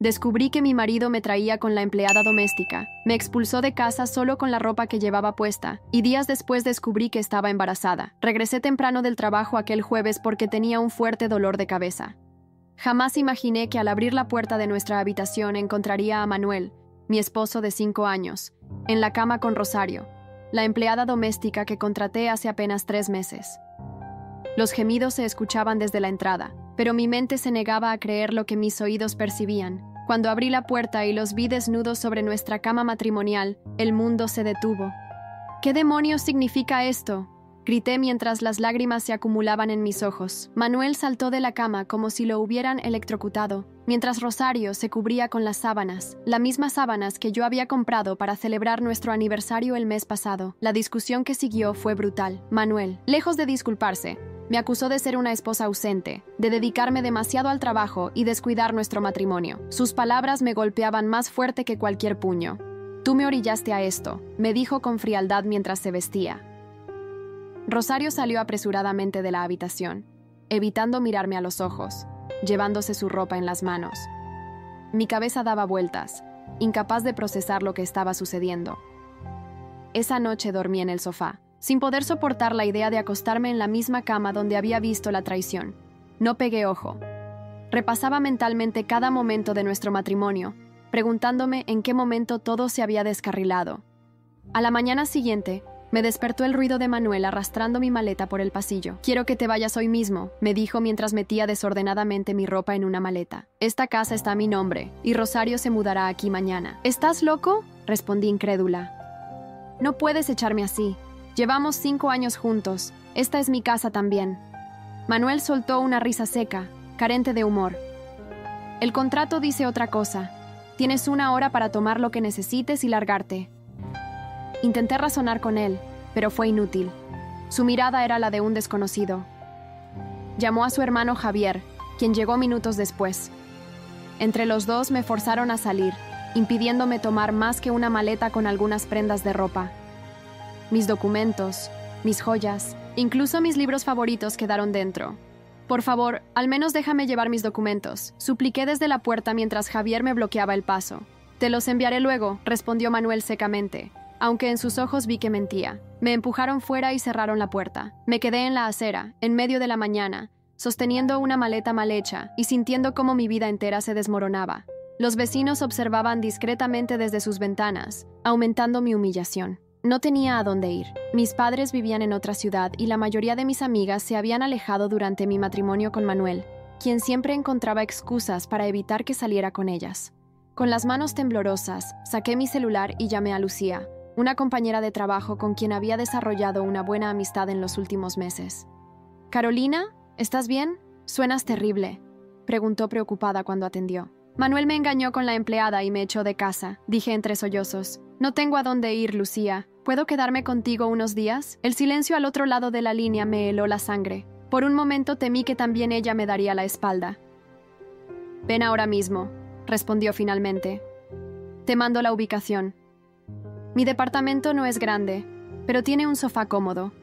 Descubrí que mi marido me traía con la empleada doméstica, me expulsó de casa solo con la ropa que llevaba puesta, y días después descubrí que estaba embarazada. Regresé temprano del trabajo aquel jueves porque tenía un fuerte dolor de cabeza. Jamás imaginé que al abrir la puerta de nuestra habitación encontraría a Manuel, mi esposo de 5 años, en la cama con Rosario, la empleada doméstica que contraté hace apenas 3 meses. Los gemidos se escuchaban desde la entrada, pero mi mente se negaba a creer lo que mis oídos percibían. Cuando abrí la puerta y los vi desnudos sobre nuestra cama matrimonial, el mundo se detuvo. ¿Qué demonios significa esto?, grité mientras las lágrimas se acumulaban en mis ojos. Manuel saltó de la cama como si lo hubieran electrocutado, mientras Rosario se cubría con las sábanas, las mismas sábanas que yo había comprado para celebrar nuestro aniversario el mes pasado. La discusión que siguió fue brutal. Manuel, lejos de disculparse, me acusó de ser una esposa ausente, de dedicarme demasiado al trabajo y descuidar nuestro matrimonio. Sus palabras me golpeaban más fuerte que cualquier puño. «Tú me orillaste a esto», me dijo con frialdad mientras se vestía. Rosario salió apresuradamente de la habitación, evitando mirarme a los ojos, llevándose su ropa en las manos. Mi cabeza daba vueltas, incapaz de procesar lo que estaba sucediendo. Esa noche dormí en el sofá, sin poder soportar la idea de acostarme en la misma cama donde había visto la traición. No pegué ojo. Repasaba mentalmente cada momento de nuestro matrimonio, preguntándome en qué momento todo se había descarrilado. A la mañana siguiente, me despertó el ruido de Manuel arrastrando mi maleta por el pasillo. «Quiero que te vayas hoy mismo», me dijo mientras metía desordenadamente mi ropa en una maleta. «Esta casa está a mi nombre, y Rosario se mudará aquí mañana». «¿Estás loco?», respondí incrédula. «No puedes echarme así. Llevamos 5 años juntos. Esta es mi casa también». Manuel soltó una risa seca, carente de humor. «El contrato dice otra cosa. Tienes 1 hora para tomar lo que necesites y largarte». Intenté razonar con él, pero fue inútil. Su mirada era la de un desconocido. Llamó a su hermano Javier, quien llegó minutos después. Entre los dos me forzaron a salir, impidiéndome tomar más que una maleta con algunas prendas de ropa. Mis documentos, mis joyas, incluso mis libros favoritos quedaron dentro. «Por favor, al menos déjame llevar mis documentos», supliqué desde la puerta mientras Javier me bloqueaba el paso. «Te los enviaré luego», respondió Manuel secamente, aunque en sus ojos vi que mentía. Me empujaron fuera y cerraron la puerta. Me quedé en la acera, en medio de la mañana, sosteniendo una maleta mal hecha y sintiendo cómo mi vida entera se desmoronaba. Los vecinos observaban discretamente desde sus ventanas, aumentando mi humillación. No tenía a dónde ir. Mis padres vivían en otra ciudad y la mayoría de mis amigas se habían alejado durante mi matrimonio con Manuel, quien siempre encontraba excusas para evitar que saliera con ellas. Con las manos temblorosas, saqué mi celular y llamé a Lucía, una compañera de trabajo con quien había desarrollado una buena amistad en los últimos meses. «Carolina, ¿estás bien? Suenas terrible», preguntó preocupada cuando atendió. «Manuel me engañó con la empleada y me echó de casa», dije entre sollozos. «No tengo a dónde ir, Lucía. ¿Puedo quedarme contigo unos días?» El silencio al otro lado de la línea me heló la sangre. Por un momento temí que también ella me daría la espalda. «Ven ahora mismo», respondió finalmente. «Te mando la ubicación». Mi departamento no es grande, pero tiene un sofá cómodo.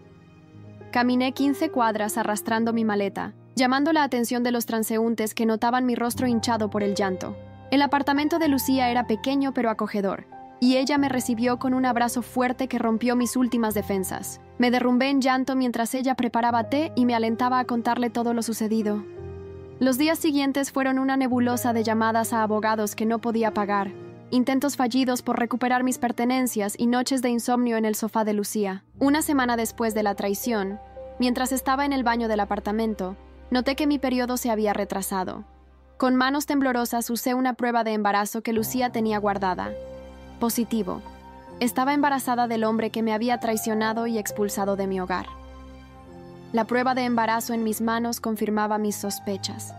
Caminé 15 cuadras arrastrando mi maleta, llamando la atención de los transeúntes que notaban mi rostro hinchado por el llanto. El apartamento de Lucía era pequeño pero acogedor, y ella me recibió con un abrazo fuerte que rompió mis últimas defensas. Me derrumbé en llanto mientras ella preparaba té y me alentaba a contarle todo lo sucedido. Los días siguientes fueron una nebulosa de llamadas a abogados que no podía pagar, intentos fallidos por recuperar mis pertenencias y noches de insomnio en el sofá de Lucía. Una semana después de la traición, mientras estaba en el baño del apartamento, noté que mi periodo se había retrasado. Con manos temblorosas usé una prueba de embarazo que Lucía tenía guardada. Positivo. Estaba embarazada del hombre que me había traicionado y expulsado de mi hogar. La prueba de embarazo en mis manos confirmaba mis sospechas.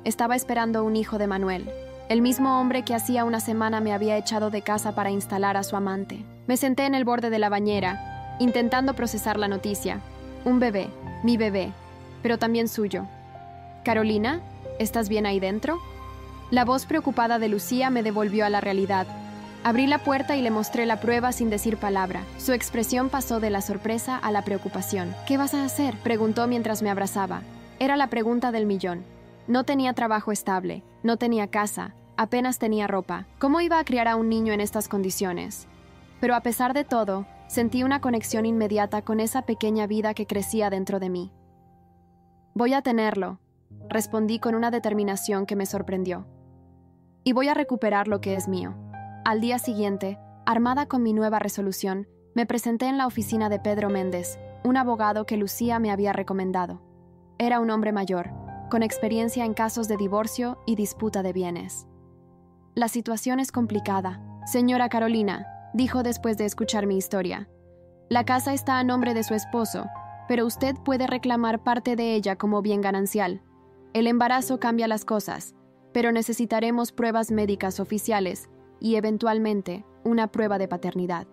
Estaba esperando un hijo de Manuel, el mismo hombre que hacía una semana me había echado de casa para instalar a su amante. Me senté en el borde de la bañera, intentando procesar la noticia. Un bebé, mi bebé, pero también suyo. «Carolina, ¿estás bien ahí dentro?» La voz preocupada de Lucía me devolvió a la realidad. Abrí la puerta y le mostré la prueba sin decir palabra. Su expresión pasó de la sorpresa a la preocupación. «¿Qué vas a hacer?», preguntó mientras me abrazaba. Era la pregunta del millón. No tenía trabajo estable, no tenía casa, Apenas tenía ropa. ¿Cómo iba a criar a un niño en estas condiciones? Pero a pesar de todo, sentí una conexión inmediata con esa pequeña vida que crecía dentro de mí. «Voy a tenerlo», respondí con una determinación que me sorprendió. «Y voy a recuperar lo que es mío». Al día siguiente, armada con mi nueva resolución, me presenté en la oficina de Pedro Méndez, un abogado que Lucía me había recomendado. Era un hombre mayor, con experiencia en casos de divorcio y disputa de bienes. «La situación es complicada, señora Carolina», dijo después de escuchar mi historia. «La casa está a nombre de su esposo, pero usted puede reclamar parte de ella como bien ganancial. El embarazo cambia las cosas, pero necesitaremos pruebas médicas oficiales y, eventualmente, una prueba de paternidad».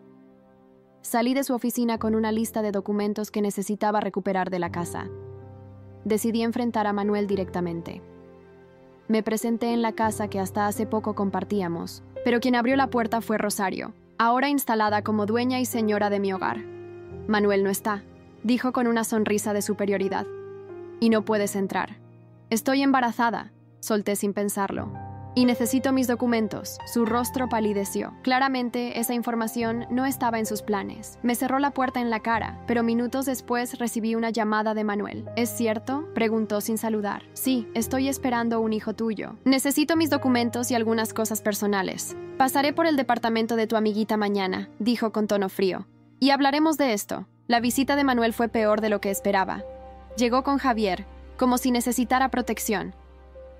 Salí de su oficina con una lista de documentos que necesitaba recuperar de la casa. Decidí enfrentar a Manuel directamente. Me presenté en la casa que hasta hace poco compartíamos, pero quien abrió la puerta fue Rosario, ahora instalada como dueña y señora de mi hogar. «Manuel no está», dijo con una sonrisa de superioridad. «Y no puedes entrar». «Estoy embarazada», solté sin pensarlo. «Y necesito mis documentos». Su rostro palideció. Claramente, esa información no estaba en sus planes. Me cerró la puerta en la cara, pero minutos después recibí una llamada de Manuel. «¿Es cierto?», preguntó sin saludar. «Sí, estoy esperando un hijo tuyo. Necesito mis documentos y algunas cosas personales. Pasaré por el departamento de tu amiguita mañana», dijo con tono frío. «Y hablaremos de esto». La visita de Manuel fue peor de lo que esperaba. Llegó con Javier, como si necesitara protección.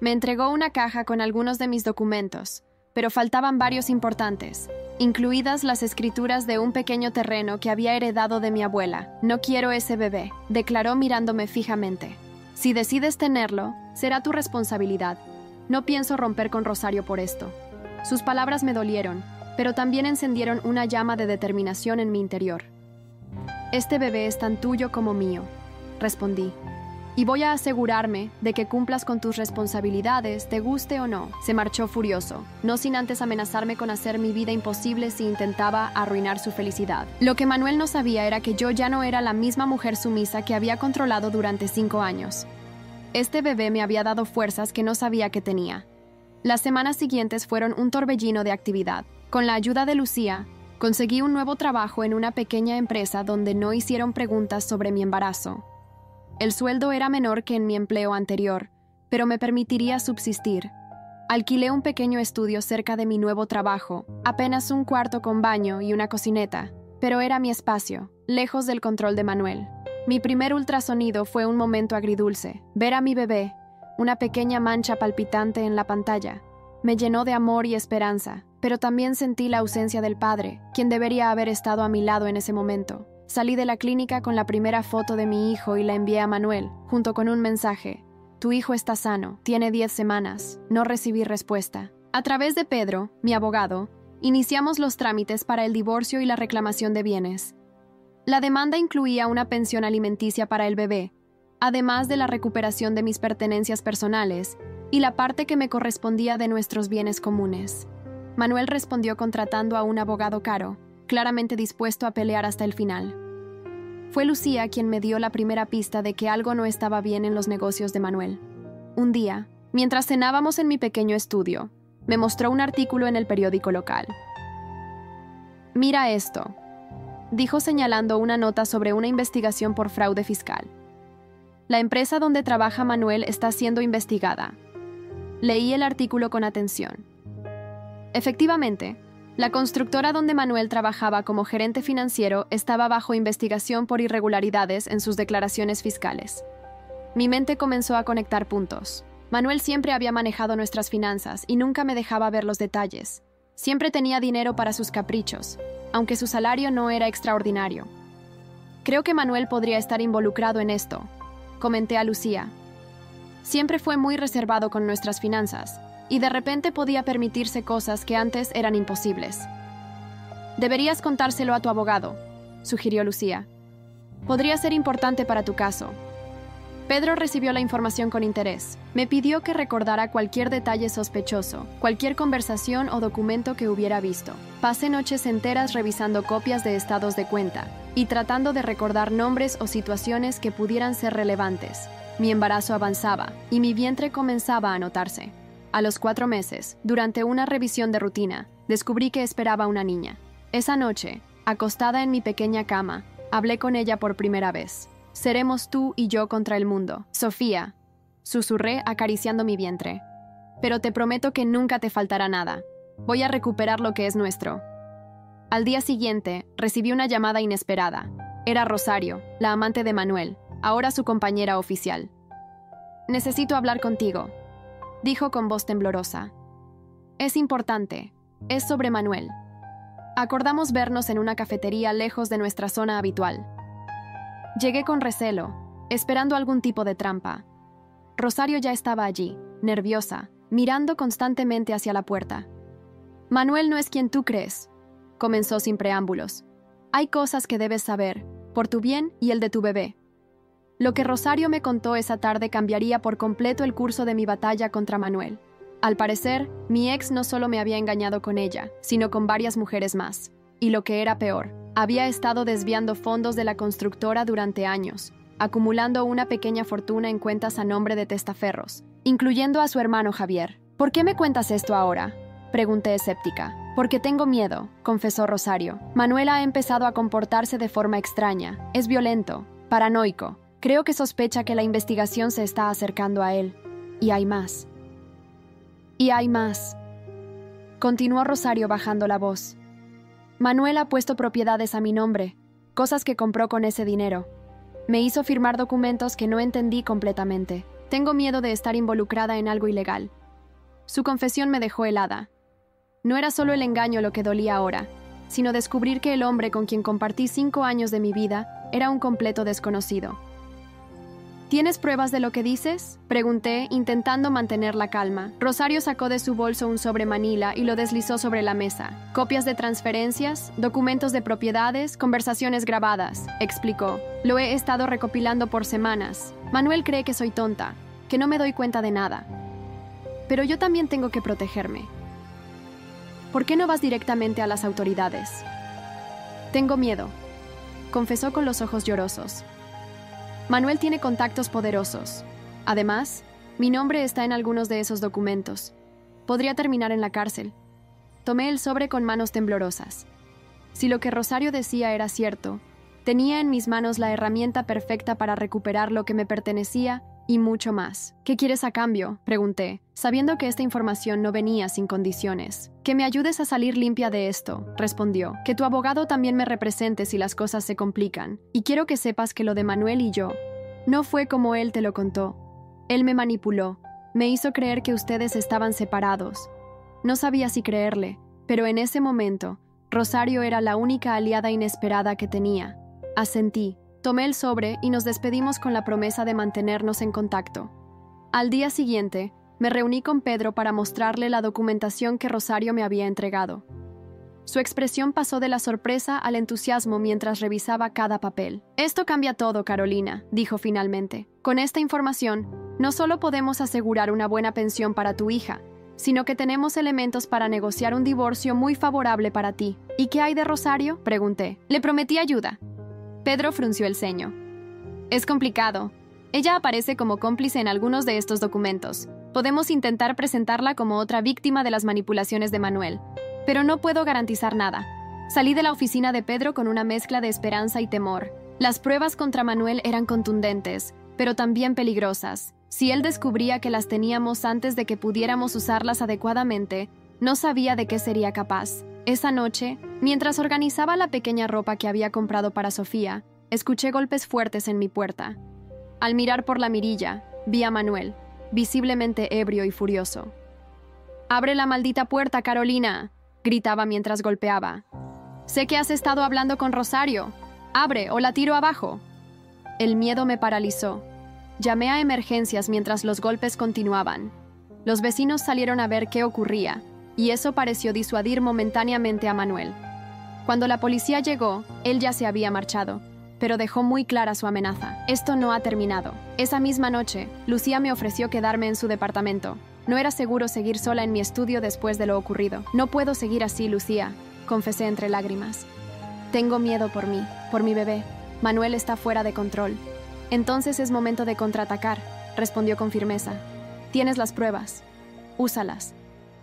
Me entregó una caja con algunos de mis documentos, pero faltaban varios importantes, incluidas las escrituras de un pequeño terreno que había heredado de mi abuela. «No quiero ese bebé», declaró mirándome fijamente. «Si decides tenerlo, será tu responsabilidad. No pienso romper con Rosario por esto». Sus palabras me dolieron, pero también encendieron una llama de determinación en mi interior. «Este bebé es tan tuyo como mío», respondí. «Y voy a asegurarme de que cumplas con tus responsabilidades, te guste o no». Se marchó furioso, no sin antes amenazarme con hacer mi vida imposible si intentaba arruinar su felicidad. Lo que Manuel no sabía era que yo ya no era la misma mujer sumisa que había controlado durante 5 años. Este bebé me había dado fuerzas que no sabía que tenía. Las semanas siguientes fueron un torbellino de actividad. Con la ayuda de Lucía, conseguí un nuevo trabajo en una pequeña empresa donde no hicieron preguntas sobre mi embarazo. El sueldo era menor que en mi empleo anterior, pero me permitiría subsistir. Alquilé un pequeño estudio cerca de mi nuevo trabajo, apenas un cuarto con baño y una cocineta, pero era mi espacio, lejos del control de Manuel. Mi primer ultrasonido fue un momento agridulce. Ver a mi bebé, una pequeña mancha palpitante en la pantalla, me llenó de amor y esperanza, pero también sentí la ausencia del padre, quien debería haber estado a mi lado en ese momento. Salí de la clínica con la primera foto de mi hijo y la envié a Manuel, junto con un mensaje. «Tu hijo está sano, tiene 10 semanas». No recibí respuesta. A través de Pedro, mi abogado, iniciamos los trámites para el divorcio y la reclamación de bienes. La demanda incluía una pensión alimenticia para el bebé, además de la recuperación de mis pertenencias personales y la parte que me correspondía de nuestros bienes comunes. Manuel respondió contratando a un abogado caro, claramente dispuesto a pelear hasta el final. Fue Lucía quien me dio la primera pista de que algo no estaba bien en los negocios de Manuel. Un día, mientras cenábamos en mi pequeño estudio, me mostró un artículo en el periódico local. «Mira esto», dijo señalando una nota sobre una investigación por fraude fiscal. «La empresa donde trabaja Manuel está siendo investigada». Leí el artículo con atención. Efectivamente, la constructora donde Manuel trabajaba como gerente financiero estaba bajo investigación por irregularidades en sus declaraciones fiscales. Mi mente comenzó a conectar puntos. Manuel siempre había manejado nuestras finanzas y nunca me dejaba ver los detalles. Siempre tenía dinero para sus caprichos, aunque su salario no era extraordinario. «Creo que Manuel podría estar involucrado en esto», comenté a Lucía. Siempre fue muy reservado con nuestras finanzas, y de repente podía permitirse cosas que antes eran imposibles. «Deberías contárselo a tu abogado», sugirió Lucía. «Podría ser importante para tu caso». Pedro recibió la información con interés. Me pidió que recordara cualquier detalle sospechoso, cualquier conversación o documento que hubiera visto. Pasé noches enteras revisando copias de estados de cuenta y tratando de recordar nombres o situaciones que pudieran ser relevantes. Mi embarazo avanzaba y mi vientre comenzaba a notarse. A los 4 meses, durante una revisión de rutina, descubrí que esperaba una niña. Esa noche, acostada en mi pequeña cama, hablé con ella por primera vez. «Seremos tú y yo contra el mundo, Sofía», susurré acariciando mi vientre. «Pero te prometo que nunca te faltará nada. Voy a recuperar lo que es nuestro». Al día siguiente, recibí una llamada inesperada. Era Rosario, la amante de Manuel, ahora su compañera oficial. «Necesito hablar contigo», dijo con voz temblorosa. «Es importante. Es sobre Manuel». Acordamos vernos en una cafetería lejos de nuestra zona habitual. Llegué con recelo, esperando algún tipo de trampa. Rosario ya estaba allí, nerviosa, mirando constantemente hacia la puerta. «Manuel no es quien tú crees», comenzó sin preámbulos. «Hay cosas que debes saber, por tu bien y el de tu bebé». Lo que Rosario me contó esa tarde cambiaría por completo el curso de mi batalla contra Manuel. Al parecer, mi ex no solo me había engañado con ella, sino con varias mujeres más. Y lo que era peor, había estado desviando fondos de la constructora durante años, acumulando una pequeña fortuna en cuentas a nombre de testaferros, incluyendo a su hermano Javier. «¿Por qué me cuentas esto ahora?», pregunté escéptica. «Porque tengo miedo», confesó Rosario. «Manuel ha empezado a comportarse de forma extraña. Es violento, paranoico. Creo que sospecha que la investigación se está acercando a él. Y hay más». «Y hay más», continuó Rosario bajando la voz. «Manuel ha puesto propiedades a mi nombre, cosas que compró con ese dinero. Me hizo firmar documentos que no entendí completamente. Tengo miedo de estar involucrada en algo ilegal». Su confesión me dejó helada. No era solo el engaño lo que dolía ahora, sino descubrir que el hombre con quien compartí 5 años de mi vida era un completo desconocido. «¿Tienes pruebas de lo que dices?», pregunté, intentando mantener la calma. Rosario sacó de su bolso un sobre manila y lo deslizó sobre la mesa. «Copias de transferencias, documentos de propiedades, conversaciones grabadas», explicó. «Lo he estado recopilando por semanas. Manuel cree que soy tonta, que no me doy cuenta de nada. Pero yo también tengo que protegerme. ¿Por qué no vas directamente a las autoridades?». «Tengo miedo», confesó con los ojos llorosos. «Manuel tiene contactos poderosos. Además, mi nombre está en algunos de esos documentos. Podría terminar en la cárcel». Tomé el sobre con manos temblorosas. Si lo que Rosario decía era cierto, tenía en mis manos la herramienta perfecta para recuperar lo que me pertenecía y mucho más. «¿Qué quieres a cambio?», pregunté, sabiendo que esta información no venía sin condiciones. «Que me ayudes a salir limpia de esto», respondió. «Que tu abogado también me represente si las cosas se complican. Y quiero que sepas que lo de Manuel y yo no fue como él te lo contó. Él me manipuló, me hizo creer que ustedes estaban separados. No sabía si creerle, pero en ese momento, Rosario era la única aliada inesperada que tenía. Asentí. Tomé el sobre y nos despedimos con la promesa de mantenernos en contacto. Al día siguiente, me reuní con Pedro para mostrarle la documentación que Rosario me había entregado. Su expresión pasó de la sorpresa al entusiasmo mientras revisaba cada papel. «Esto cambia todo, Carolina», dijo finalmente. «Con esta información, no solo podemos asegurar una buena pensión para tu hija, sino que tenemos elementos para negociar un divorcio muy favorable para ti». «¿Y qué hay de Rosario?», pregunté. «Le prometí ayuda». Pedro frunció el ceño. «Es complicado. Ella aparece como cómplice en algunos de estos documentos. Podemos intentar presentarla como otra víctima de las manipulaciones de Manuel, pero no puedo garantizar nada». Salí de la oficina de Pedro con una mezcla de esperanza y temor. Las pruebas contra Manuel eran contundentes, pero también peligrosas. Si él descubría que las teníamos antes de que pudiéramos usarlas adecuadamente, no sabía de qué sería capaz. Esa noche, mientras organizaba la pequeña ropa que había comprado para Sofía, escuché golpes fuertes en mi puerta. Al mirar por la mirilla, vi a Manuel, visiblemente ebrio y furioso. «¡Abre la maldita puerta, Carolina!», gritaba mientras golpeaba. «Sé que has estado hablando con Rosario. ¡Abre o la tiro abajo!». El miedo me paralizó. Llamé a emergencias mientras los golpes continuaban. Los vecinos salieron a ver qué ocurría, y eso pareció disuadir momentáneamente a Manuel. Cuando la policía llegó, él ya se había marchado, pero dejó muy clara su amenaza. «Esto no ha terminado». Esa misma noche, Lucía me ofreció quedarme en su departamento. No era seguro seguir sola en mi estudio después de lo ocurrido. «No puedo seguir así, Lucía», confesé entre lágrimas. «Tengo miedo por mí, por mi bebé. Manuel está fuera de control». «Entonces es momento de contraatacar», respondió con firmeza. «Tienes las pruebas». Úsalas.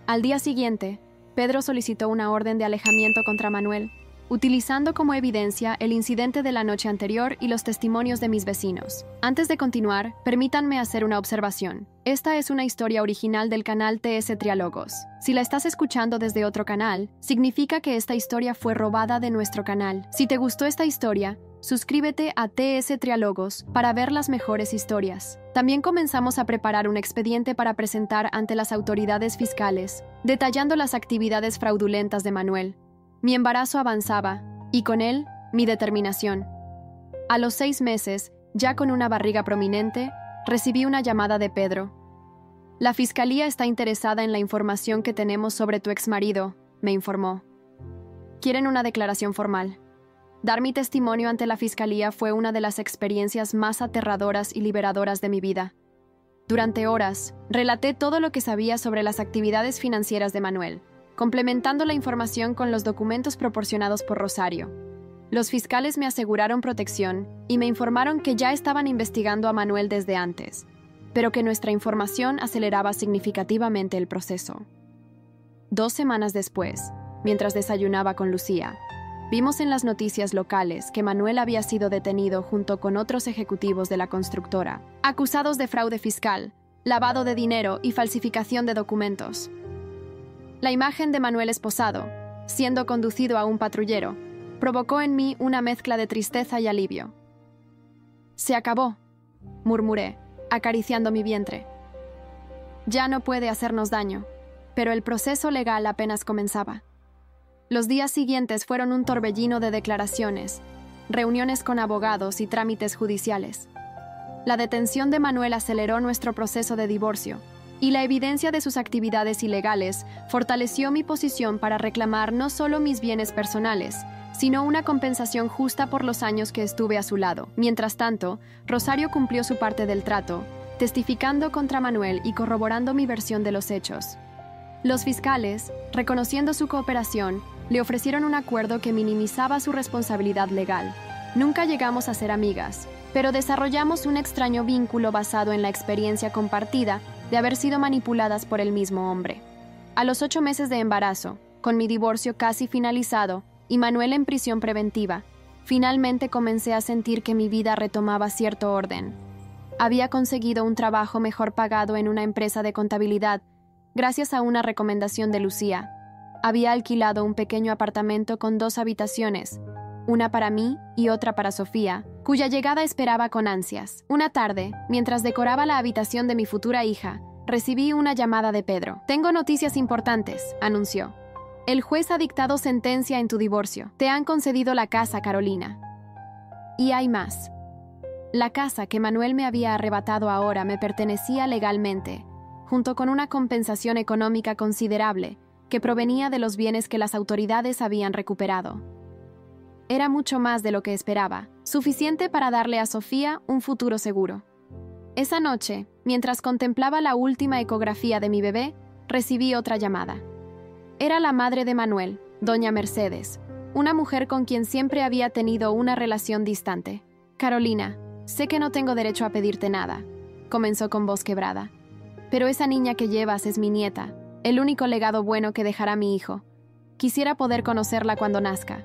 Al día siguiente, Pedro solicitó una orden de alejamiento contra Manuel, utilizando como evidencia el incidente de la noche anterior y los testimonios de mis vecinos. Antes de continuar, permítanme hacer una observación. Esta es una historia original del canal TS Triálogos. Si la estás escuchando desde otro canal, significa que esta historia fue robada de nuestro canal. Si te gustó esta historia, suscríbete a TS Triálogos para ver las mejores historias. También comenzamos a preparar un expediente para presentar ante las autoridades fiscales, detallando las actividades fraudulentas de Manuel. Mi embarazo avanzaba, y con él, mi determinación. A los 6 meses, ya con una barriga prominente, recibí una llamada de Pedro. La fiscalía está interesada en la información que tenemos sobre tu exmarido, me informó. Quieren una declaración formal. Dar mi testimonio ante la fiscalía fue una de las experiencias más aterradoras y liberadoras de mi vida. Durante horas, relaté todo lo que sabía sobre las actividades financieras de Manuel, complementando la información con los documentos proporcionados por Rosario. Los fiscales me aseguraron protección y me informaron que ya estaban investigando a Manuel desde antes, pero que nuestra información aceleraba significativamente el proceso. 2 semanas después, mientras desayunaba con Lucía, vimos en las noticias locales que Manuel había sido detenido junto con otros ejecutivos de la constructora, acusados de fraude fiscal, lavado de dinero y falsificación de documentos. La imagen de Manuel esposado, siendo conducido a un patrullero, provocó en mí una mezcla de tristeza y alivio. «Se acabó», murmuré, acariciando mi vientre. Ya no puede hacernos daño, pero el proceso legal apenas comenzaba. Los días siguientes fueron un torbellino de declaraciones, reuniones con abogados y trámites judiciales. La detención de Manuel aceleró nuestro proceso de divorcio, y la evidencia de sus actividades ilegales fortaleció mi posición para reclamar no solo mis bienes personales, sino una compensación justa por los años que estuve a su lado. Mientras tanto, Rosario cumplió su parte del trato, testificando contra Manuel y corroborando mi versión de los hechos. Los fiscales, reconociendo su cooperación, le ofrecieron un acuerdo que minimizaba su responsabilidad legal. Nunca llegamos a ser amigas, pero desarrollamos un extraño vínculo basado en la experiencia compartida de haber sido manipuladas por el mismo hombre. A los 8 meses de embarazo, con mi divorcio casi finalizado y Manuel en prisión preventiva, finalmente comencé a sentir que mi vida retomaba cierto orden. Había conseguido un trabajo mejor pagado en una empresa de contabilidad, gracias a una recomendación de Lucía. Había alquilado un pequeño apartamento con 2 habitaciones, una para mí y otra para Sofía, cuya llegada esperaba con ansias. Una tarde, mientras decoraba la habitación de mi futura hija, recibí una llamada de Pedro. «Tengo noticias importantes», anunció. «El juez ha dictado sentencia en tu divorcio. Te han concedido la casa, Carolina. Y hay más. La casa que Manuel me había arrebatado ahora me pertenecía legalmente, junto con una compensación económica considerable que provenía de los bienes que las autoridades habían recuperado. Era mucho más de lo que esperaba, suficiente para darle a Sofía un futuro seguro. Esa noche, mientras contemplaba la última ecografía de mi bebé, recibí otra llamada. Era la madre de Manuel, doña Mercedes, una mujer con quien siempre había tenido una relación distante. «Carolina, sé que no tengo derecho a pedirte nada», comenzó con voz quebrada. «Pero esa niña que llevas es mi nieta, el único legado bueno que dejará mi hijo. Quisiera poder conocerla cuando nazca».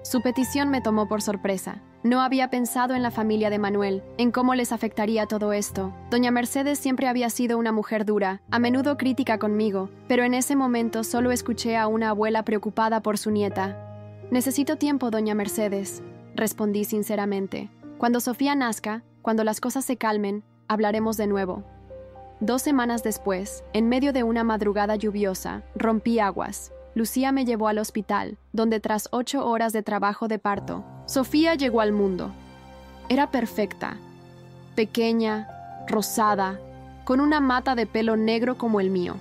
Su petición me tomó por sorpresa. No había pensado en la familia de Manuel, en cómo les afectaría todo esto. Doña Mercedes siempre había sido una mujer dura, a menudo crítica conmigo, pero en ese momento solo escuché a una abuela preocupada por su nieta. «Necesito tiempo, doña Mercedes», respondí sinceramente. «Cuando Sofía nazca, cuando las cosas se calmen, hablaremos de nuevo». 2 semanas después, en medio de una madrugada lluviosa, rompí aguas. Lucía me llevó al hospital, donde tras 8 horas de trabajo de parto, Sofía llegó al mundo. Era perfecta, pequeña, rosada, con una mata de pelo negro como el mío.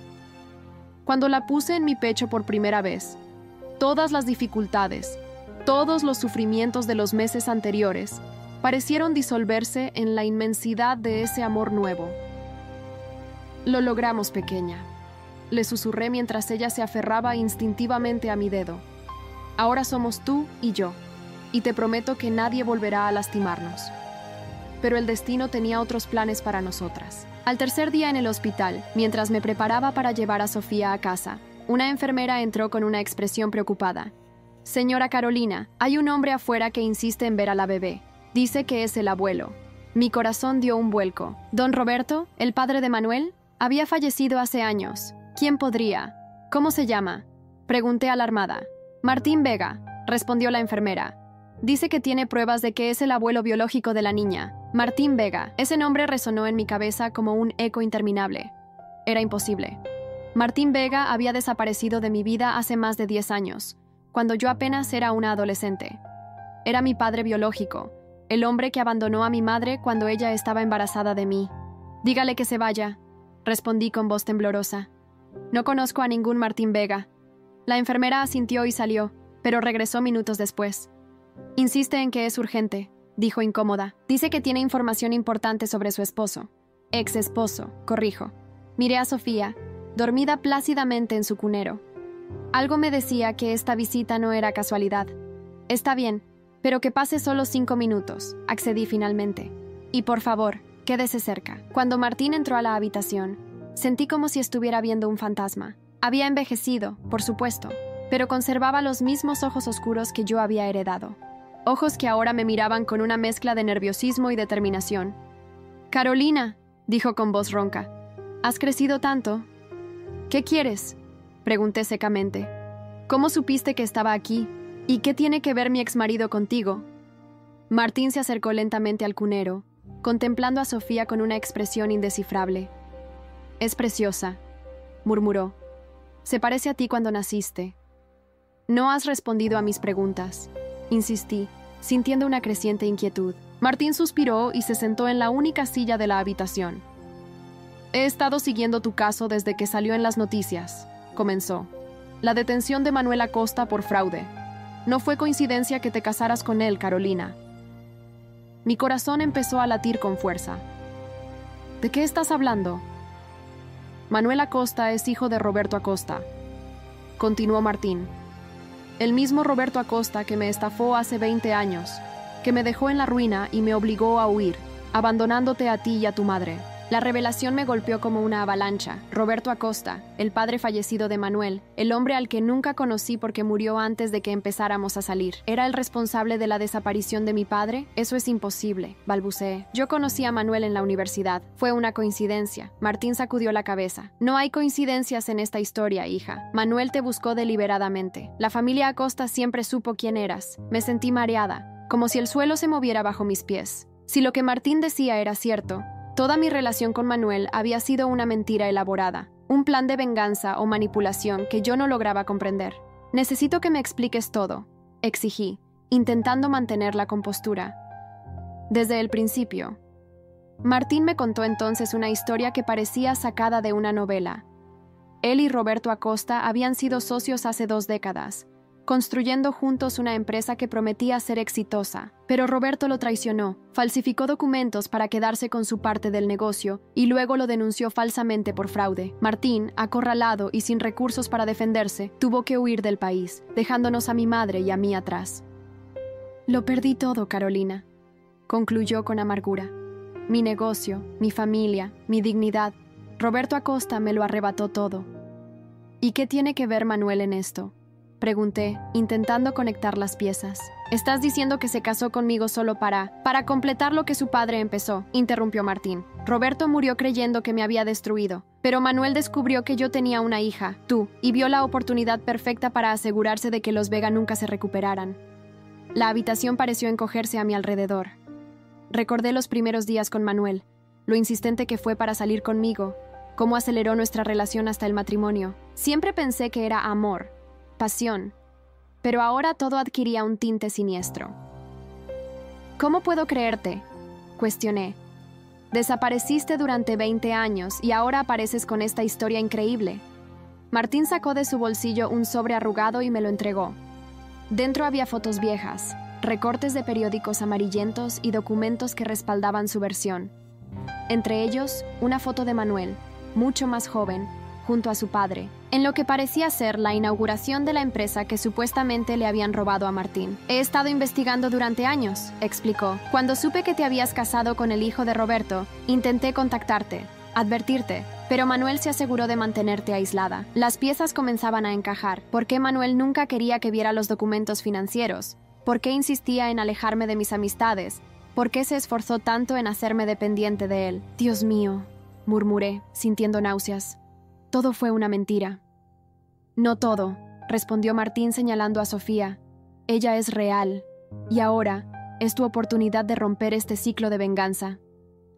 Cuando la puse en mi pecho por primera vez, todas las dificultades, todos los sufrimientos de los meses anteriores, parecieron disolverse en la inmensidad de ese amor nuevo. «Lo logramos, pequeña», le susurré mientras ella se aferraba instintivamente a mi dedo. «Ahora somos tú y yo, y te prometo que nadie volverá a lastimarnos». Pero el destino tenía otros planes para nosotras. Al tercer día en el hospital, mientras me preparaba para llevar a Sofía a casa, una enfermera entró con una expresión preocupada. «Señora Carolina, hay un hombre afuera que insiste en ver a la bebé. Dice que es el abuelo». Mi corazón dio un vuelco. ¿Don Roberto, el padre de Manuel? Había fallecido hace años. ¿Quién podría? ¿Cómo se llama? Pregunté alarmada. Martín Vega, respondió la enfermera. Dice que tiene pruebas de que es el abuelo biológico de la niña. Martín Vega. Ese nombre resonó en mi cabeza como un eco interminable. Era imposible. Martín Vega había desaparecido de mi vida hace más de 10 años, cuando yo apenas era una adolescente. Era mi padre biológico, el hombre que abandonó a mi madre cuando ella estaba embarazada de mí. «Dígale que se vaya», respondí con voz temblorosa. «No conozco a ningún Martín Vega». La enfermera asintió y salió, pero regresó minutos después. «Insiste en que es urgente», dijo incómoda. «Dice que tiene información importante sobre su esposo». «Ex esposo», corrijo. Miré a Sofía, dormida plácidamente en su cunero. Algo me decía que esta visita no era casualidad. «Está bien, pero que pase solo 5 minutos», accedí finalmente. «Y por favor, quédese cerca». Cuando Martín entró a la habitación, sentí como si estuviera viendo un fantasma. Había envejecido, por supuesto, pero conservaba los mismos ojos oscuros que yo había heredado. Ojos que ahora me miraban con una mezcla de nerviosismo y determinación. «Carolina», dijo con voz ronca, «has crecido tanto». «¿Qué quieres?», pregunté secamente. «¿Cómo supiste que estaba aquí? ¿Y qué tiene que ver mi exmarido contigo?». Martín se acercó lentamente al cunero, contemplando a Sofía con una expresión indescifrable. «Es preciosa», murmuró. «Se parece a ti cuando naciste». «No has respondido a mis preguntas», insistí, sintiendo una creciente inquietud. Martín suspiró y se sentó en la única silla de la habitación. «He estado siguiendo tu caso desde que salió en las noticias», comenzó. «La detención de Manuel Acosta por fraude. No fue coincidencia que te casaras con él, Carolina». Mi corazón empezó a latir con fuerza. «¿De qué estás hablando?». «Manuel Acosta es hijo de Roberto Acosta», continuó Martín. «El mismo Roberto Acosta que me estafó hace 20 años, que me dejó en la ruina y me obligó a huir, abandonándote a ti y a tu madre». La revelación me golpeó como una avalancha. Roberto Acosta, el padre fallecido de Manuel, el hombre al que nunca conocí porque murió antes de que empezáramos a salir. ¿Era el responsable de la desaparición de mi padre? Eso es imposible, balbuceé. Yo conocí a Manuel en la universidad. Fue una coincidencia. Martín sacudió la cabeza. No hay coincidencias en esta historia, hija. Manuel te buscó deliberadamente. La familia Acosta siempre supo quién eras. Me sentí mareada, como si el suelo se moviera bajo mis pies. Si lo que Martín decía era cierto, toda mi relación con Manuel había sido una mentira elaborada, un plan de venganza o manipulación que yo no lograba comprender. «Necesito que me expliques todo», exigí, intentando mantener la compostura. «Desde el principio». Martín me contó entonces una historia que parecía sacada de una novela. Él y Roberto Acosta habían sido socios hace 2 décadas, construyendo juntos una empresa que prometía ser exitosa, pero Roberto lo traicionó, falsificó documentos para quedarse con su parte del negocio y luego lo denunció falsamente por fraude. Martín, acorralado y sin recursos para defenderse, tuvo que huir del país, dejándonos a mi madre y a mí atrás. «Lo perdí todo, Carolina», concluyó con amargura. «Mi negocio, mi familia, mi dignidad. Roberto Acosta me lo arrebató todo». «¿Y qué tiene que ver Manuel en esto?», pregunté, intentando conectar las piezas. «Estás diciendo que se casó conmigo solo para completar lo que su padre empezó», interrumpió Martín. «Roberto murió creyendo que me había destruido, pero Manuel descubrió que yo tenía una hija, tú, y vio la oportunidad perfecta para asegurarse de que los Vega nunca se recuperaran». La habitación pareció encogerse a mi alrededor. Recordé los primeros días con Manuel, lo insistente que fue para salir conmigo, cómo aceleró nuestra relación hasta el matrimonio. Siempre pensé que era amor, pasión, pero ahora todo adquiría un tinte siniestro. «¿Cómo puedo creerte?», cuestioné. «Desapareciste durante 20 años y ahora apareces con esta historia increíble». Martín sacó de su bolsillo un sobre arrugado y me lo entregó. Dentro había fotos viejas, recortes de periódicos amarillentos y documentos que respaldaban su versión. Entre ellos, una foto de Manuel, mucho más joven, junto a su padre, en lo que parecía ser la inauguración de la empresa que supuestamente le habían robado a Martín. «He estado investigando durante años», explicó. «Cuando supe que te habías casado con el hijo de Roberto, intenté contactarte, advertirte, pero Manuel se aseguró de mantenerte aislada. Las piezas comenzaban a encajar. ¿Por qué Manuel nunca quería que viera los documentos financieros? ¿Por qué insistía en alejarme de mis amistades? ¿Por qué se esforzó tanto en hacerme dependiente de él? Dios mío, murmuré, sintiendo náuseas. Todo fue una mentira. No todo, respondió Martín señalando a Sofía. Ella es real. Y ahora es tu oportunidad de romper este ciclo de venganza.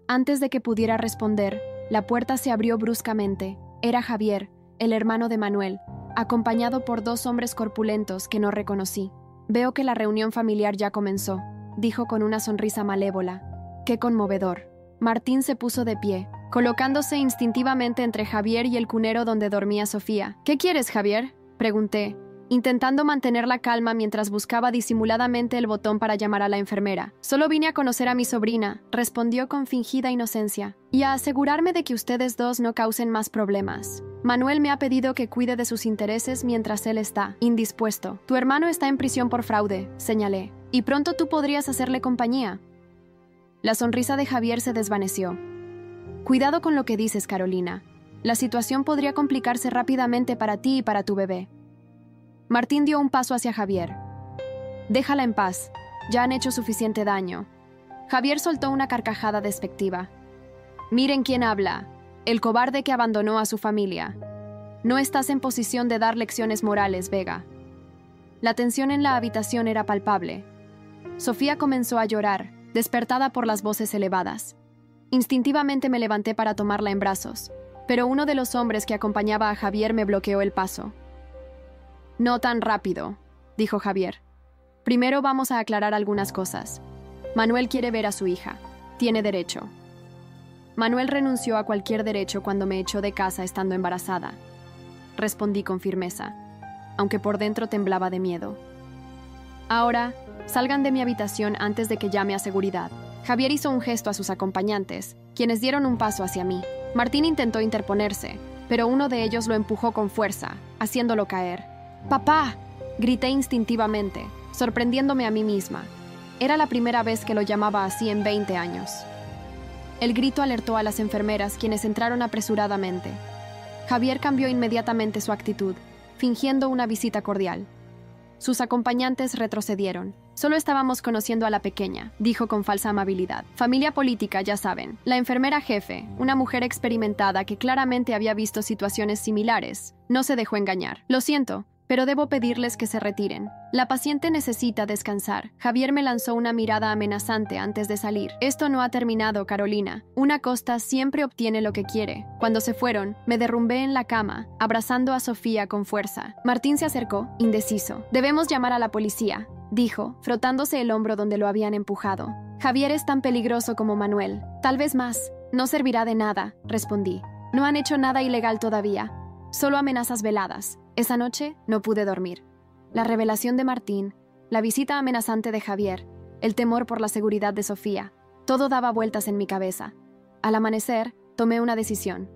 Antes de que pudiera responder, la puerta se abrió bruscamente. Era Javier, el hermano de Manuel, acompañado por 2 hombres corpulentos que no reconocí. Veo que la reunión familiar ya comenzó, dijo con una sonrisa malévola. ¡Qué conmovedor! Martín se puso de pie, colocándose instintivamente entre Javier y el cunero donde dormía Sofía. ¿Qué quieres, Javier?, pregunté, intentando mantener la calma mientras buscaba disimuladamente el botón para llamar a la enfermera. Solo vine a conocer a mi sobrina, respondió con fingida inocencia, y a asegurarme de que ustedes 2 no causen más problemas. Manuel me ha pedido que cuide de sus intereses mientras él está indispuesto. Tu hermano está en prisión por fraude, señalé, y pronto tú podrías hacerle compañía. La sonrisa de Javier se desvaneció. Cuidado con lo que dices, Carolina. La situación podría complicarse rápidamente para ti y para tu bebé. Martín dio un paso hacia Javier. Déjala en paz. Ya han hecho suficiente daño. Javier soltó una carcajada despectiva. Miren quién habla. El cobarde que abandonó a su familia. No estás en posición de dar lecciones morales, Vega. La tensión en la habitación era palpable. Sofía comenzó a llorar, despertada por las voces elevadas. Instintivamente me levanté para tomarla en brazos, pero uno de los hombres que acompañaba a Javier me bloqueó el paso. No tan rápido, dijo Javier. Primero vamos a aclarar algunas cosas. Manuel quiere ver a su hija. Tiene derecho. Manuel renunció a cualquier derecho cuando me echó de casa estando embarazada. Respondí con firmeza, aunque por dentro temblaba de miedo. Ahora, salgan de mi habitación antes de que llame a seguridad. Javier hizo un gesto a sus acompañantes, quienes dieron un paso hacia mí. Martín intentó interponerse, pero uno de ellos lo empujó con fuerza, haciéndolo caer. ¡Papá!, grité instintivamente, sorprendiéndome a mí misma. Era la primera vez que lo llamaba así en 20 años. El grito alertó a las enfermeras, quienes entraron apresuradamente. Javier cambió inmediatamente su actitud, fingiendo una visita cordial. Sus acompañantes retrocedieron. Solo estábamos conociendo a la pequeña, dijo con falsa amabilidad. Familia política, ya saben. La enfermera jefe, una mujer experimentada que claramente había visto situaciones similares, no se dejó engañar. Lo siento, pero debo pedirles que se retiren. La paciente necesita descansar. Javier me lanzó una mirada amenazante antes de salir. Esto no ha terminado, Carolina. Una costa siempre obtiene lo que quiere. Cuando se fueron, me derrumbé en la cama, abrazando a Sofía con fuerza. Martín se acercó, indeciso. Debemos llamar a la policía, dijo, frotándose el hombro donde lo habían empujado. Javier es tan peligroso como Manuel. Tal vez más. No servirá de nada, respondí. No han hecho nada ilegal todavía. Solo amenazas veladas. Esa noche no pude dormir. La revelación de Martín, la visita amenazante de Javier, el temor por la seguridad de Sofía, todo daba vueltas en mi cabeza. Al amanecer, tomé una decisión.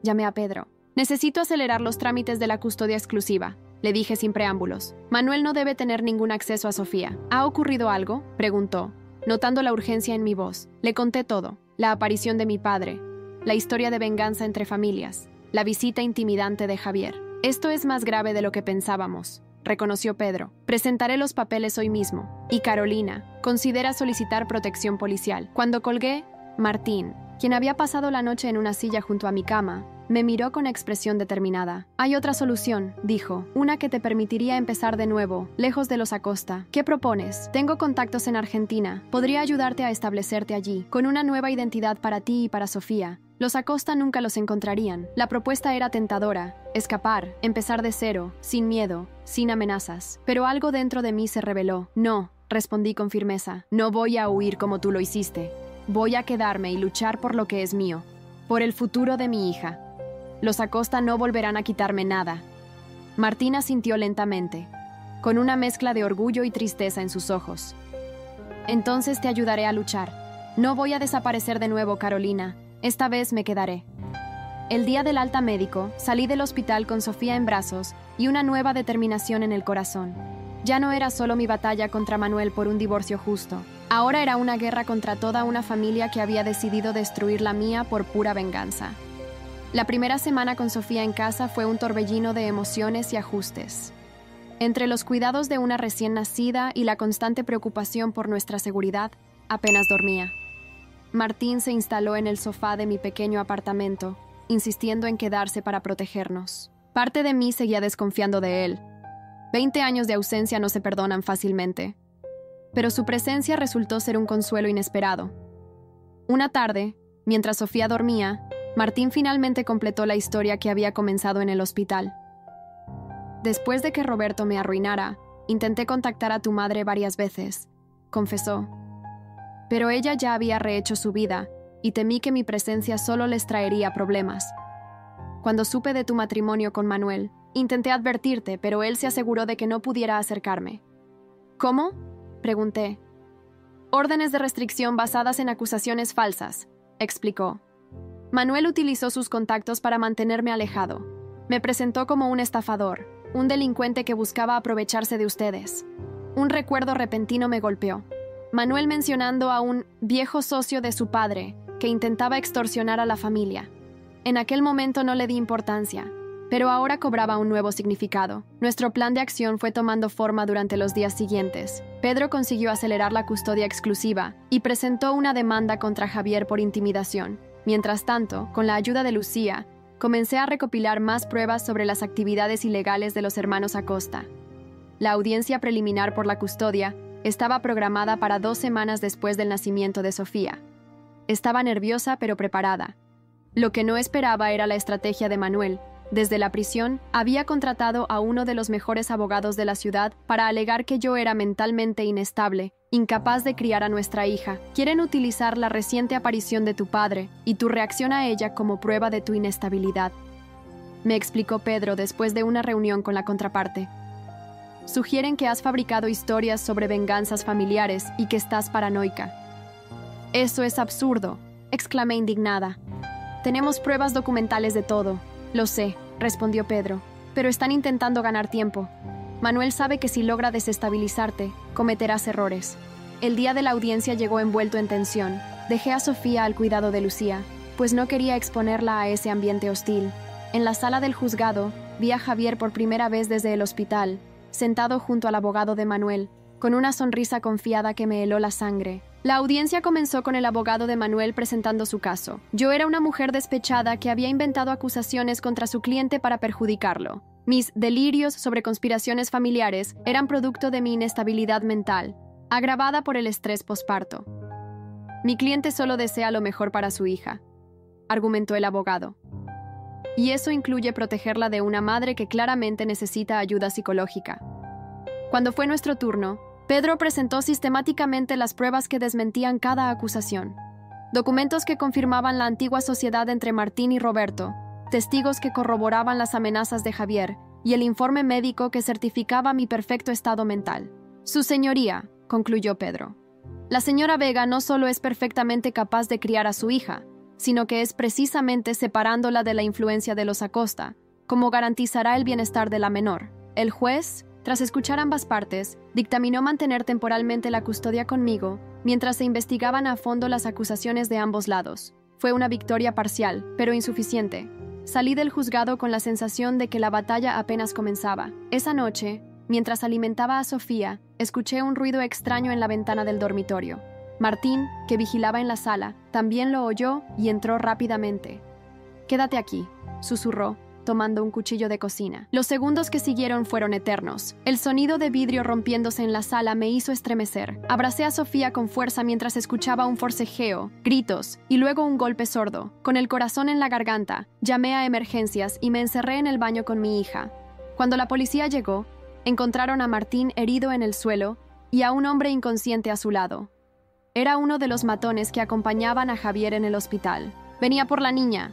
Llamé a Pedro. Necesito acelerar los trámites de la custodia exclusiva, le dije sin preámbulos. Manuel no debe tener ningún acceso a Sofía. ¿Ha ocurrido algo?, preguntó, notando la urgencia en mi voz. Le conté todo, la aparición de mi padre, la historia de venganza entre familias, la visita intimidante de Javier. Esto es más grave de lo que pensábamos, reconoció Pedro. Presentaré los papeles hoy mismo. Y Carolina, considera solicitar protección policial. Cuando colgué, Martín, quien había pasado la noche en una silla junto a mi cama, me miró con expresión determinada. Hay otra solución, dijo, una que te permitiría empezar de nuevo, lejos de los Acosta. ¿Qué propones? Tengo contactos en Argentina. Podría ayudarte a establecerte allí, con una nueva identidad para ti y para Sofía. Los Acosta nunca los encontrarían. La propuesta era tentadora. Escapar, empezar de cero, sin miedo, sin amenazas. Pero algo dentro de mí se rebeló. No, respondí con firmeza. No voy a huir como tú lo hiciste. Voy a quedarme y luchar por lo que es mío. Por el futuro de mi hija. Los Acosta no volverán a quitarme nada. Martín asintió lentamente, con una mezcla de orgullo y tristeza en sus ojos. Entonces te ayudaré a luchar. No voy a desaparecer de nuevo, Carolina. Esta vez me quedaré. El día del alta médico, salí del hospital con Sofía en brazos y una nueva determinación en el corazón. Ya no era solo mi batalla contra Manuel por un divorcio justo. Ahora era una guerra contra toda una familia que había decidido destruir la mía por pura venganza. La primera semana con Sofía en casa fue un torbellino de emociones y ajustes. Entre los cuidados de una recién nacida y la constante preocupación por nuestra seguridad, apenas dormía. Martín se instaló en el sofá de mi pequeño apartamento, insistiendo en quedarse para protegernos. Parte de mí seguía desconfiando de él. 20 años de ausencia no se perdonan fácilmente. Pero su presencia resultó ser un consuelo inesperado. Una tarde, mientras Sofía dormía, Martín finalmente completó la historia que había comenzado en el hospital. Después de que Roberto me arruinara, intenté contactar a tu madre varias veces, confesó. Pero ella ya había rehecho su vida y temí que mi presencia solo les traería problemas. Cuando supe de tu matrimonio con Manuel, intenté advertirte, pero él se aseguró de que no pudiera acercarme. ¿Cómo?, pregunté. Órdenes de restricción basadas en acusaciones falsas, explicó. Manuel utilizó sus contactos para mantenerme alejado. Me presentó como un estafador, un delincuente que buscaba aprovecharse de ustedes. Un recuerdo repentino me golpeó. Manuel mencionando a un viejo socio de su padre que intentaba extorsionar a la familia. En aquel momento no le di importancia, pero ahora cobraba un nuevo significado. Nuestro plan de acción fue tomando forma durante los días siguientes. Pedro consiguió acelerar la custodia exclusiva y presentó una demanda contra Javier por intimidación. Mientras tanto, con la ayuda de Lucía, comencé a recopilar más pruebas sobre las actividades ilegales de los hermanos Acosta. La audiencia preliminar por la custodia estaba programada para 2 semanas después del nacimiento de Sofía. Estaba nerviosa pero preparada. Lo que no esperaba era la estrategia de Manuel. Desde la prisión, había contratado a uno de los mejores abogados de la ciudad para alegar que yo era mentalmente inestable, incapaz de criar a nuestra hija. Quieren utilizar la reciente aparición de tu padre y tu reacción a ella como prueba de tu inestabilidad, me explicó Pedro después de una reunión con la contraparte. Sugieren que has fabricado historias sobre venganzas familiares y que estás paranoica. Eso es absurdo, exclamé indignada. Tenemos pruebas documentales de todo. Lo sé, respondió Pedro, pero están intentando ganar tiempo. Manuel sabe que si logra desestabilizarte, cometerás errores. El día de la audiencia llegó envuelto en tensión. Dejé a Sofía al cuidado de Lucía, pues no quería exponerla a ese ambiente hostil. En la sala del juzgado, vi a Javier por primera vez desde el hospital, sentado junto al abogado de Manuel, con una sonrisa confiada que me heló la sangre. La audiencia comenzó con el abogado de Manuel presentando su caso. Yo era una mujer despechada que había inventado acusaciones contra su cliente para perjudicarlo. Mis delirios sobre conspiraciones familiares eran producto de mi inestabilidad mental, agravada por el estrés posparto. Mi cliente solo desea lo mejor para su hija, argumentó el abogado. Y eso incluye protegerla de una madre que claramente necesita ayuda psicológica. Cuando fue nuestro turno, Pedro presentó sistemáticamente las pruebas que desmentían cada acusación. Documentos que confirmaban la antigua sociedad entre Martín y Roberto, testigos que corroboraban las amenazas de Javier y el informe médico que certificaba mi perfecto estado mental. Su señoría, concluyó Pedro. La señora Vega no solo es perfectamente capaz de criar a su hija, sino que es precisamente separándola de la influencia de los Acosta, como garantizará el bienestar de la menor. El juez, tras escuchar ambas partes, dictaminó mantener temporalmente la custodia conmigo mientras se investigaban a fondo las acusaciones de ambos lados. Fue una victoria parcial, pero insuficiente. Salí del juzgado con la sensación de que la batalla apenas comenzaba. Esa noche, mientras alimentaba a Sofía, escuché un ruido extraño en la ventana del dormitorio. Martín, que vigilaba en la sala, también lo oyó y entró rápidamente. «Quédate aquí», susurró, tomando un cuchillo de cocina. Los segundos que siguieron fueron eternos. El sonido de vidrio rompiéndose en la sala me hizo estremecer. Abracé a Sofía con fuerza mientras escuchaba un forcejeo, gritos y luego un golpe sordo. Con el corazón en la garganta, llamé a emergencias y me encerré en el baño con mi hija. Cuando la policía llegó, encontraron a Martín herido en el suelo y a un hombre inconsciente a su lado. Era uno de los matones que acompañaban a Javier en el hospital. «Venía por la niña»,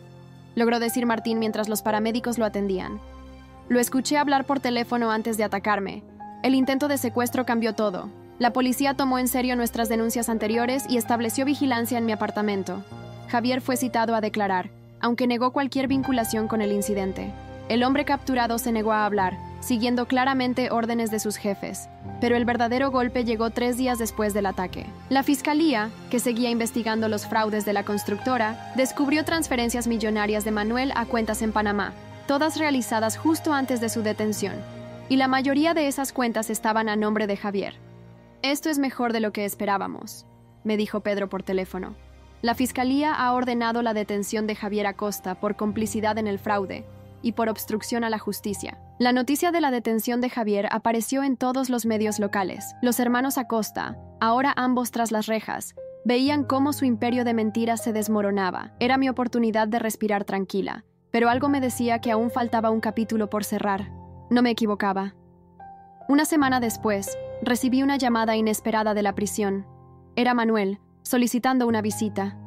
logró decir Martín mientras los paramédicos lo atendían. Lo escuché hablar por teléfono antes de atacarme. El intento de secuestro cambió todo. La policía tomó en serio nuestras denuncias anteriores y estableció vigilancia en mi apartamento. Javier fue citado a declarar, aunque negó cualquier vinculación con el incidente. El hombre capturado se negó a hablar, siguiendo claramente órdenes de sus jefes, pero el verdadero golpe llegó 3 días después del ataque. La fiscalía, que seguía investigando los fraudes de la constructora, descubrió transferencias millonarias de Manuel a cuentas en Panamá, todas realizadas justo antes de su detención, y la mayoría de esas cuentas estaban a nombre de Javier. «Esto es mejor de lo que esperábamos», me dijo Pedro por teléfono. «La fiscalía ha ordenado la detención de Javier Acosta por complicidad en el fraude y por obstrucción a la justicia». La noticia de la detención de Javier apareció en todos los medios locales. Los hermanos Acosta, ahora ambos tras las rejas, veían cómo su imperio de mentiras se desmoronaba. Era mi oportunidad de respirar tranquila, pero algo me decía que aún faltaba un capítulo por cerrar. No me equivocaba. Una semana después, recibí una llamada inesperada de la prisión. Era Manuel, solicitando una visita.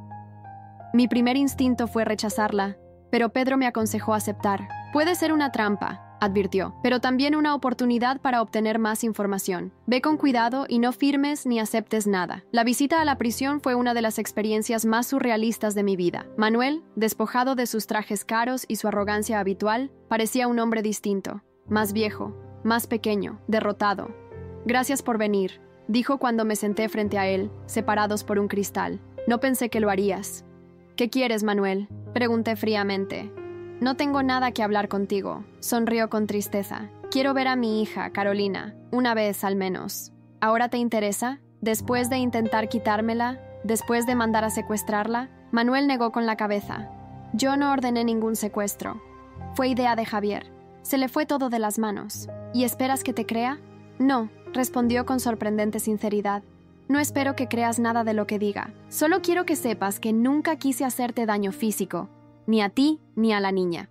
Mi primer instinto fue rechazarla, pero Pedro me aconsejó aceptar. «Puede ser una trampa», advirtió, «pero también una oportunidad para obtener más información. Ve con cuidado y no firmes ni aceptes nada». La visita a la prisión fue una de las experiencias más surrealistas de mi vida. Manuel, despojado de sus trajes caros y su arrogancia habitual, parecía un hombre distinto, más viejo, más pequeño, derrotado. «Gracias por venir», dijo cuando me senté frente a él, separados por un cristal. «No pensé que lo harías». «¿Qué quieres, Manuel?», pregunté fríamente. «No tengo nada que hablar contigo», sonrió con tristeza. «Quiero ver a mi hija, Carolina, una vez al menos». «¿Ahora te interesa? Después de intentar quitármela, después de mandar a secuestrarla». Manuel negó con la cabeza. «Yo no ordené ningún secuestro. Fue idea de Javier. Se le fue todo de las manos. ¿Y esperas que te crea?». «No», respondió con sorprendente sinceridad. «No espero que creas nada de lo que diga. Solo quiero que sepas que nunca quise hacerte daño físico, ni a ti ni a la niña.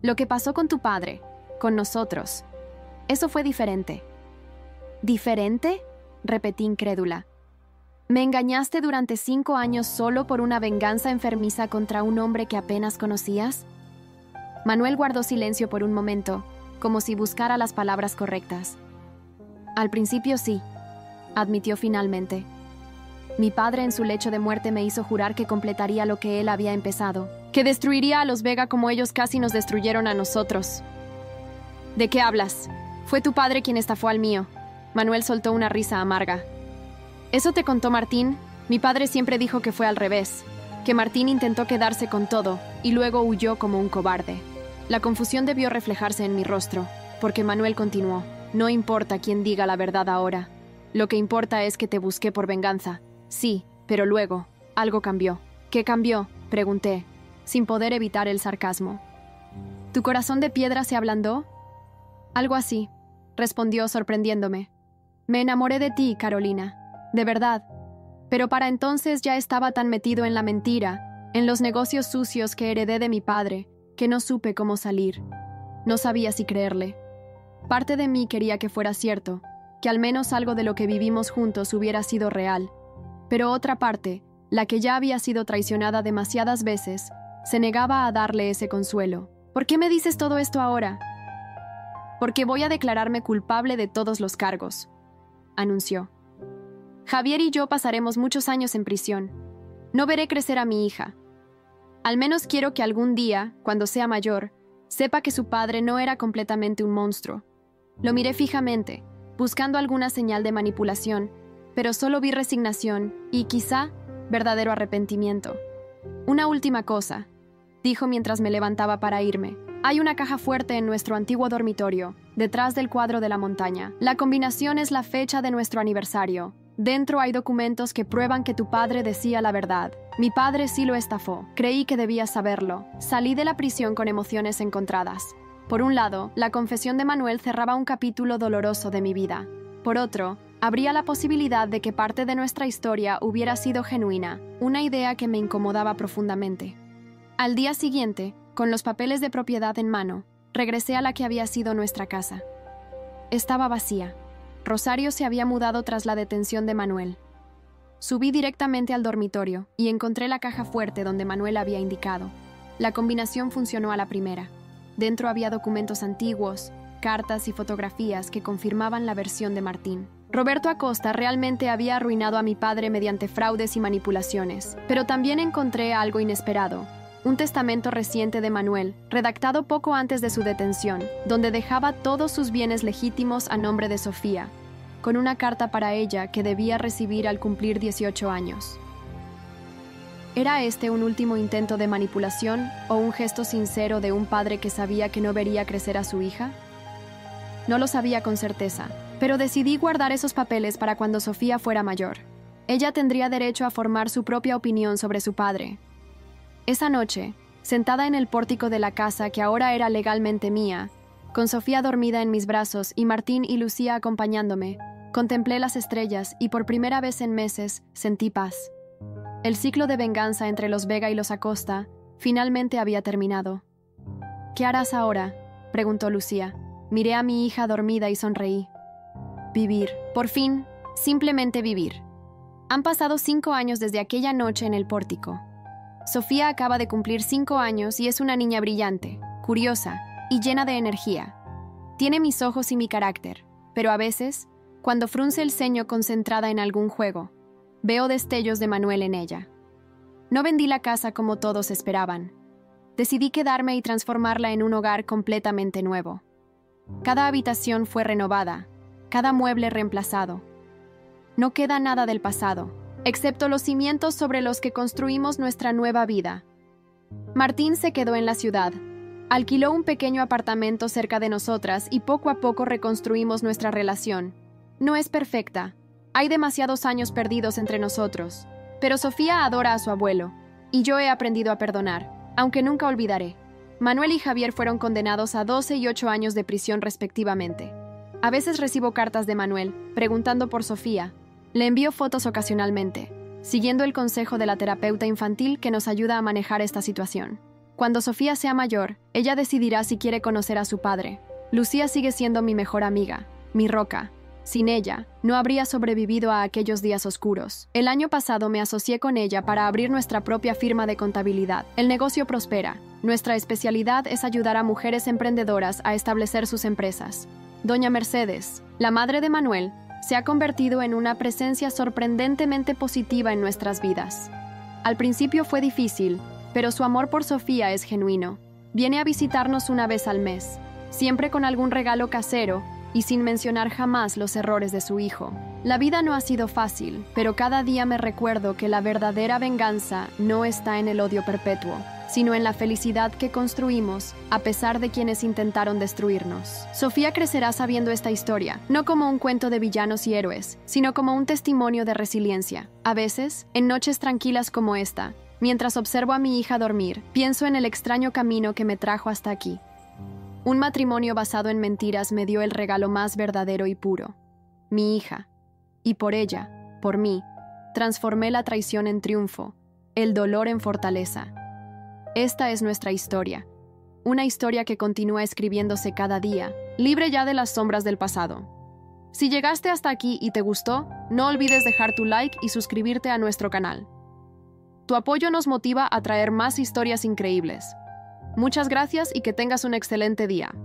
Lo que pasó con tu padre, con nosotros, eso fue diferente». «¿Diferente?», repetí incrédula. «¿Me engañaste durante 5 años solo por una venganza enfermiza contra un hombre que apenas conocías?». Manuel guardó silencio por un momento, como si buscara las palabras correctas. «Al principio sí», admitió finalmente. «Mi padre en su lecho de muerte me hizo jurar que completaría lo que él había empezado, que destruiría a los Vega como ellos casi nos destruyeron a nosotros». «¿De qué hablas? Fue tu padre quien estafó al mío». Manuel soltó una risa amarga. «¿Eso te contó Martín? Mi padre siempre dijo que fue al revés, que Martín intentó quedarse con todo y luego huyó como un cobarde». La confusión debió reflejarse en mi rostro, porque Manuel continuó. «No importa quién diga la verdad ahora. Lo que importa es que te busqué por venganza. Sí, pero luego, algo cambió». «¿Qué cambió?», pregunté, sin poder evitar el sarcasmo. «¿Tu corazón de piedra se ablandó?». «Algo así», respondió sorprendiéndome. «Me enamoré de ti, Carolina, de verdad. Pero para entonces ya estaba tan metido en la mentira, en los negocios sucios que heredé de mi padre, que no supe cómo salir. No sabía si creerle. Parte de mí quería que fuera cierto, que al menos algo de lo que vivimos juntos hubiera sido real. Pero otra parte, la que ya había sido traicionada demasiadas veces, se negaba a darle ese consuelo. «¿Por qué me dices todo esto ahora?». «Porque voy a declararme culpable de todos los cargos», anunció. «Javier y yo pasaremos muchos años en prisión. No veré crecer a mi hija. Al menos quiero que algún día, cuando sea mayor, sepa que su padre no era completamente un monstruo». Lo miré fijamente, buscando alguna señal de manipulación, pero solo vi resignación y, quizá, verdadero arrepentimiento. «Una última cosa», dijo mientras me levantaba para irme. «Hay una caja fuerte en nuestro antiguo dormitorio, detrás del cuadro de la montaña. La combinación es la fecha de nuestro aniversario. Dentro hay documentos que prueban que tu padre decía la verdad. Mi padre sí lo estafó. Creí que debías saberlo». Salí de la prisión con emociones encontradas. Por un lado, la confesión de Manuel cerraba un capítulo doloroso de mi vida. Por otro, habría la posibilidad de que parte de nuestra historia hubiera sido genuina, una idea que me incomodaba profundamente. Al día siguiente, con los papeles de propiedad en mano, regresé a la que había sido nuestra casa. Estaba vacía. Rosario se había mudado tras la detención de Manuel. Subí directamente al dormitorio y encontré la caja fuerte donde Manuel había indicado. La combinación funcionó a la primera. Dentro había documentos antiguos, cartas y fotografías que confirmaban la versión de Martín. Roberto Acosta realmente había arruinado a mi padre mediante fraudes y manipulaciones, pero también encontré algo inesperado. un testamento reciente de Manuel, redactado poco antes de su detención, donde dejaba todos sus bienes legítimos a nombre de Sofía, con una carta para ella que debía recibir al cumplir 18 años. ¿Era este un último intento de manipulación o un gesto sincero de un padre que sabía que no vería crecer a su hija? No lo sabía con certeza, pero decidí guardar esos papeles para cuando Sofía fuera mayor. Ella tendría derecho a formar su propia opinión sobre su padre. Esa noche, sentada en el pórtico de la casa que ahora era legalmente mía, con Sofía dormida en mis brazos y Martín y Lucía acompañándome, contemplé las estrellas y por primera vez en meses sentí paz. El ciclo de venganza entre los Vega y los Acosta finalmente había terminado. «¿Qué harás ahora?», preguntó Lucía. Miré a mi hija dormida y sonreí. «Vivir. Por fin, simplemente vivir». Han pasado 5 años desde aquella noche en el pórtico. Sofía acaba de cumplir 5 años y es una niña brillante, curiosa y llena de energía. Tiene mis ojos y mi carácter, pero a veces, cuando frunce el ceño concentrada en algún juego, veo destellos de Manuel en ella. No vendí la casa como todos esperaban. Decidí quedarme y transformarla en un hogar completamente nuevo. Cada habitación fue renovada, cada mueble reemplazado. No queda nada del pasado, excepto los cimientos sobre los que construimos nuestra nueva vida. Martín se quedó en la ciudad. Alquiló un pequeño apartamento cerca de nosotras y poco a poco reconstruimos nuestra relación. No es perfecta. Hay demasiados años perdidos entre nosotros. Pero Sofía adora a su abuelo, y yo he aprendido a perdonar, aunque nunca olvidaré. Manuel y Javier fueron condenados a 12 y 8 años de prisión respectivamente. A veces recibo cartas de Manuel, preguntando por Sofía. Le envío fotos ocasionalmente, siguiendo el consejo de la terapeuta infantil que nos ayuda a manejar esta situación. Cuando Sofía sea mayor, ella decidirá si quiere conocer a su padre. Lucía sigue siendo mi mejor amiga, mi roca. Sin ella, no habría sobrevivido a aquellos días oscuros. El año pasado me asocié con ella para abrir nuestra propia firma de contabilidad. El negocio prospera. Nuestra especialidad es ayudar a mujeres emprendedoras a establecer sus empresas. Doña Mercedes, la madre de Manuel, se ha convertido en una presencia sorprendentemente positiva en nuestras vidas. Al principio fue difícil, pero su amor por Sofía es genuino. Viene a visitarnos una vez al mes, siempre con algún regalo casero y sin mencionar jamás los errores de su hijo. La vida no ha sido fácil, pero cada día me recuerdo que la verdadera venganza no está en el odio perpetuo, sino en la felicidad que construimos a pesar de quienes intentaron destruirnos. Sofía crecerá sabiendo esta historia, no como un cuento de villanos y héroes, sino como un testimonio de resiliencia. A veces, en noches tranquilas como esta, mientras observo a mi hija dormir, pienso en el extraño camino que me trajo hasta aquí. Un matrimonio basado en mentiras me dio el regalo más verdadero y puro, mi hija. Y por ella, por mí, transformé la traición en triunfo, el dolor en fortaleza. Esta es nuestra historia, una historia que continúa escribiéndose cada día, libre ya de las sombras del pasado. Si llegaste hasta aquí y te gustó, no olvides dejar tu like y suscribirte a nuestro canal. Tu apoyo nos motiva a traer más historias increíbles. Muchas gracias y que tengas un excelente día.